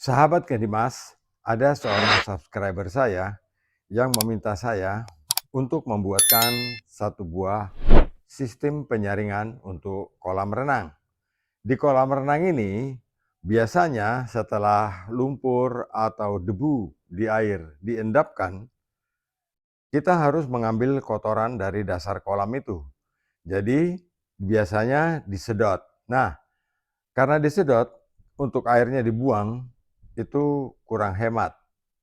Sahabat Kedimas, ada seorang subscriber saya yang meminta saya untuk membuatkan satu buah sistem penyaringan untuk kolam renang. Di kolam renang ini, biasanya setelah lumpur atau debu di air diendapkan, kita harus mengambil kotoran dari dasar kolam itu. Jadi, biasanya disedot. Nah, karena disedot, untuk airnya dibuang, itu kurang hemat.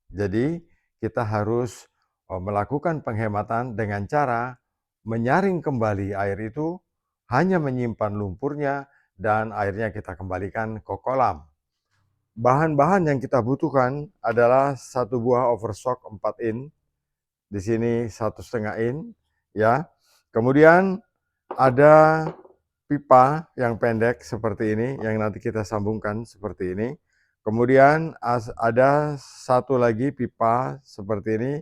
Jadi kita harus melakukan penghematan dengan cara menyaring kembali air itu, hanya menyimpan lumpurnya dan airnya kita kembalikan ke kolam. Bahan-bahan yang kita butuhkan adalah satu buah overstock 4 in, di sini 1,5 in, ya. Kemudian ada pipa yang pendek seperti ini, yang nanti kita sambungkan seperti ini. Kemudian ada satu lagi pipa seperti ini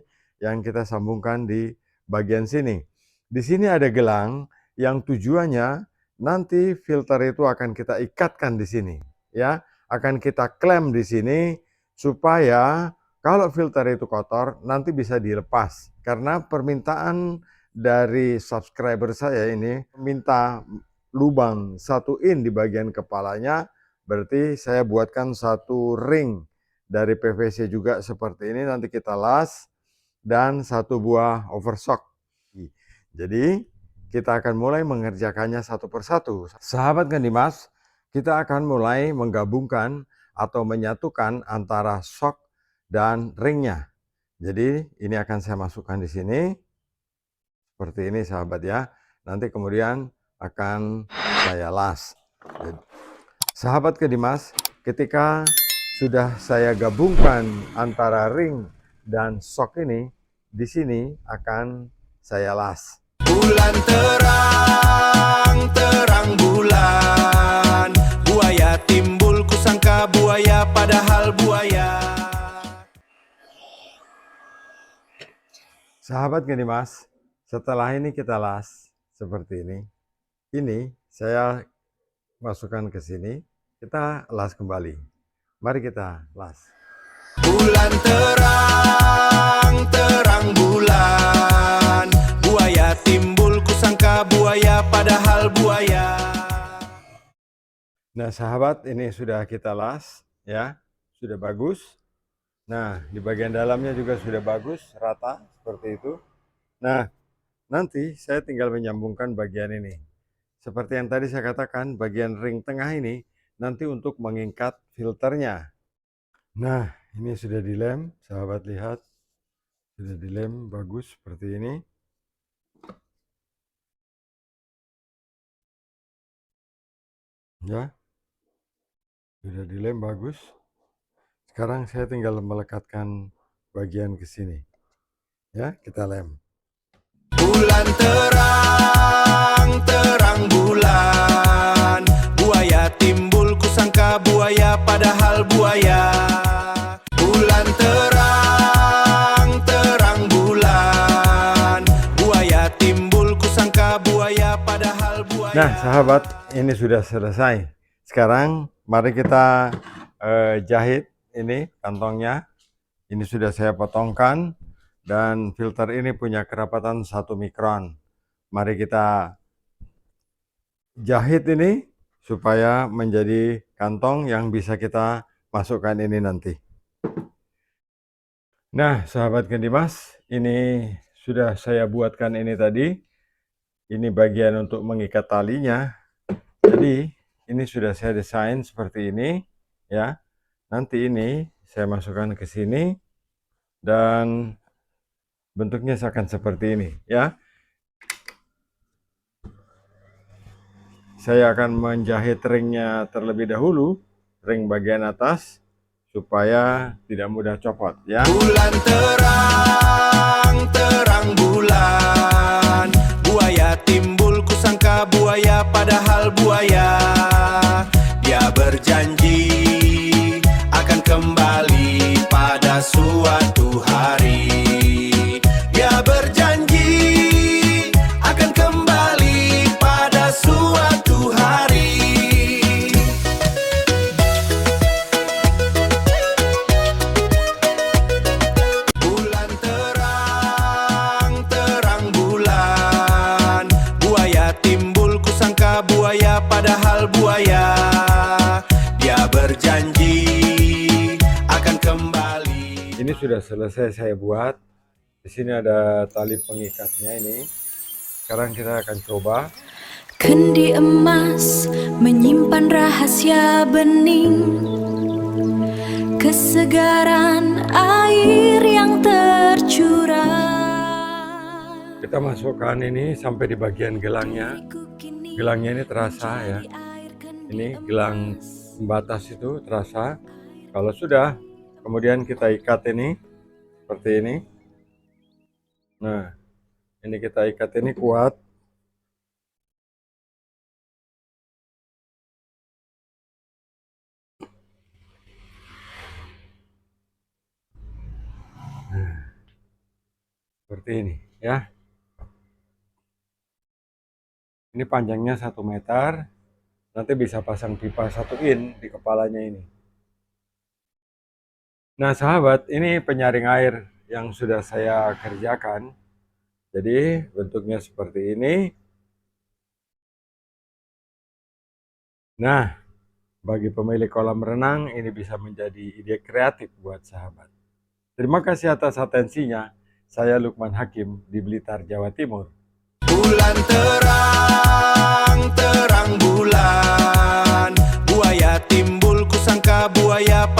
yang kita sambungkan di bagian sini. Di sini ada gelang yang tujuannya nanti filter itu akan kita ikatkan di sini, ya. Akan kita klem di sini supaya kalau filter itu kotor nanti bisa dilepas. Karena permintaan dari subscriber saya ini minta lubang 1 in di bagian kepalanya, berarti saya buatkan satu ring dari PVC juga seperti ini, nanti kita las, dan satu buah overstock. Jadi kita akan mulai mengerjakannya satu persatu. Sahabat Kedimas, kita akan mulai menggabungkan atau menyatukan antara shock dan ringnya. Jadi ini akan saya masukkan di sini seperti ini, sahabat ya. Nanti kemudian akan saya las. Sahabat Kedimas, ketika sudah saya gabungkan antara ring dan shock ini, di sini akan saya las. Bulan terang, terang bulan, buaya timbul, kusangka buaya padahal buaya. Sahabat Kedimas, setelah ini kita las seperti ini. Ini saya masukkan ke sini, kita las kembali. Mari kita las. Bulan terang, terang bulan, buaya timbul, kusangka buaya padahal buaya. Nah sahabat, ini sudah kita las ya, sudah bagus. Nah di bagian dalamnya juga sudah bagus, rata seperti itu. Nah nanti saya tinggal menyambungkan bagian ini. Seperti yang tadi saya katakan, bagian ring tengah ini nanti untuk mengikat filternya. Nah, ini sudah dilem, sahabat lihat. Sudah dilem bagus seperti ini. Ya. Sudah dilem bagus. Sekarang saya tinggal melekatkan bagian ke sini. Ya, kita lem. Bulan terang, terang bulan, buaya timbul, kusangka buaya padahal buaya. Bulan terang, terang bulan, buaya timbul, kusangka buaya padahal buaya. Nah sahabat, ini sudah selesai. Sekarang mari kita jahit ini kantongnya. Ini sudah saya potongkan. Dan filter ini punya kerapatan 1 mikron. Mari kita jahit ini supaya menjadi kantong yang bisa kita masukkan ini nanti. Nah sahabat Kedimas, ini sudah saya buatkan ini tadi. Ini bagian untuk mengikat talinya. Jadi ini sudah saya desain seperti ini ya. Nanti ini saya masukkan ke sini dan bentuknya akan seperti ini ya. Saya akan menjahit ringnya terlebih dahulu, ring bagian atas, supaya tidak mudah copot ya. Bulan terang, terang bulan, buaya timbul, kusangka buaya padahal buaya. Dia berjanji akan kembali pada suatu hari. Dia berjanji akan kembali pada suatu hari. berjanji akan kembali. Ini sudah selesai saya buat. Di sini ada tali pengikatnya ini. Sekarang kita akan coba. Kendi emas menyimpan rahasia bening, kesegaran air yang tercurah. Kita masukkan ini sampai di bagian gelangnya. Gelangnya ini terasa ya. Ini gelang pembatas itu terasa. Kalau sudah, kemudian kita ikat ini seperti ini. Nah, ini kita ikat ini kuat. Seperti ini ya. Ini panjangnya 1 meter. Nanti bisa pasang pipa 1 in di kepalanya ini. Nah sahabat, ini penyaring air yang sudah saya kerjakan. Jadi bentuknya seperti ini. Nah, bagi pemilik kolam renang ini bisa menjadi ide kreatif buat sahabat. Terima kasih atas atensinya. Saya Lukman Hakim di Blitar, Jawa Timur. Bulan terang, terang bulan, buaya timbul kusangka buaya pada